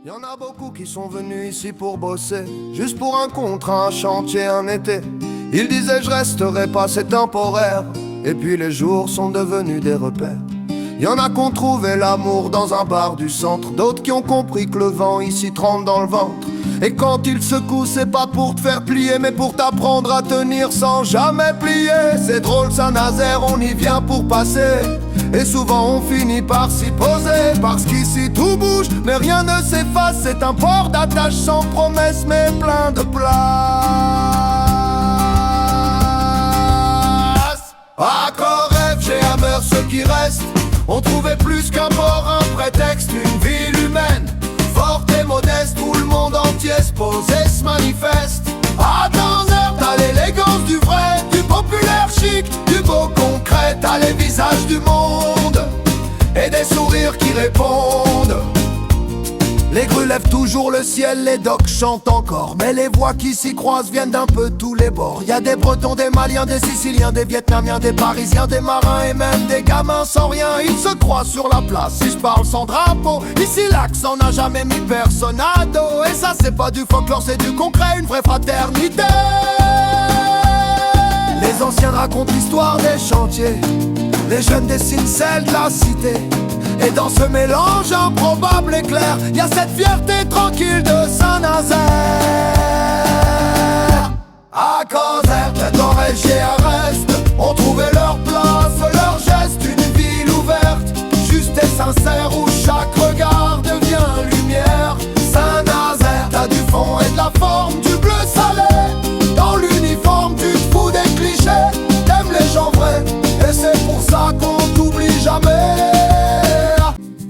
Y en a beaucoup qui sont venus ici pour bosser, juste pour un contrat, un chantier, un été. Ils disaient je resterai pas, c'est temporaire. Et puis les jours sont devenus des repères. Y en a qui ont trouvé l'amour dans un bar du centre, d'autres qui ont compris que le vent ici trempe dans le ventre. Et quand il secoue, c'est pas pour te faire plier, mais pour t'apprendre à tenir sans jamais plier. C'est drôle Saint-Nazaire, on y vient pour passer, et souvent on finit par s'y poser. Parce qu'ici tout bouge, mais rien ne s'efface. C'est un port d'attache sans promesse, mais plein de place. Accord rêve, j'ai hammer ceux qui restent. On trouvait plus qu'un port, un prétexte, une ville humaine forte et modeste, où le monde entier se pose et se manifeste. À Tanzer, t'as l'élégance du vrai, du populaire chic, du beau concret. T'as les visages du monde et des sourires qui répondent. Les grues lèvent toujours le ciel, les docks chantent encore, mais les voix qui s'y croisent viennent d'un peu tous les bords. Y a des Bretons, des Maliens, des Siciliens, des Vietnamiens, des Parisiens, des marins et même des gamins sans rien. Ils se croient sur la place, si je parle sans drapeau. Ici l'accent n'a jamais mis personne à dos. Et ça c'est pas du folklore, c'est du concret, une vraie fraternité. Les anciens racontent l'histoire des chantiers, les jeunes dessinent celle de la cité. Et dans ce mélange improbable et clair, y a cette fierté tranquille de Saint-Nazaire. À Canzer, tête en régie à reste, ont trouvé leur place, leur geste, une ville ouverte, juste et sincère, où chaque regard devient lumière. Saint-Nazaire, t'as du fond et de la forme, du bleu salé. Dans l'uniforme, tu te fous des clichés, t'aimes les gens vrais, et c'est pour ça qu'on t'oublie jamais.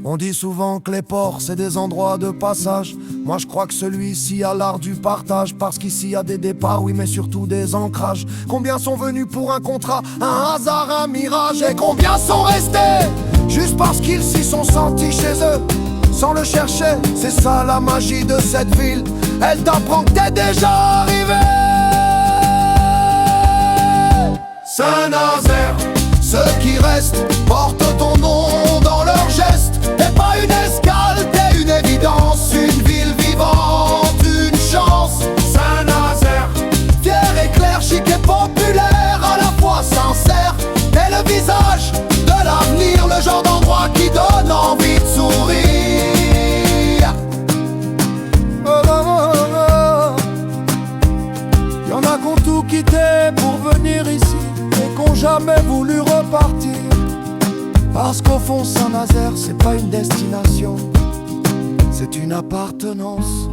On dit souvent que les ports c'est des endroits de passage. Moi je crois que celui-ci a l'art du partage, parce qu'ici y a des départs, oui, mais surtout des ancrages. Combien sont venus pour un contrat, un hasard, un mirage? Et combien sont restés juste parce qu'ils s'y sont sentis chez eux, sans le chercher? C'est ça la magie de cette ville, elle t'apprend que t'es déjà arrivé. Saint-Nazaire, ceux qui restent portent ton nom dans leurs gestes. Et pas une escale, t'es une évidence, une ville vivante, une chance. Saint-Nazaire, fier et clair, chic et populaire, à la fois sincère. T'es le visage de l'avenir, le genre d'endroit qui donne envie de sourire. Y'en a qui ont tout quitté pour venir ici, et qui ont jamais voulu repartir. Parce qu'au fond Saint-Nazaire c'est pas une destination, c'est une appartenance.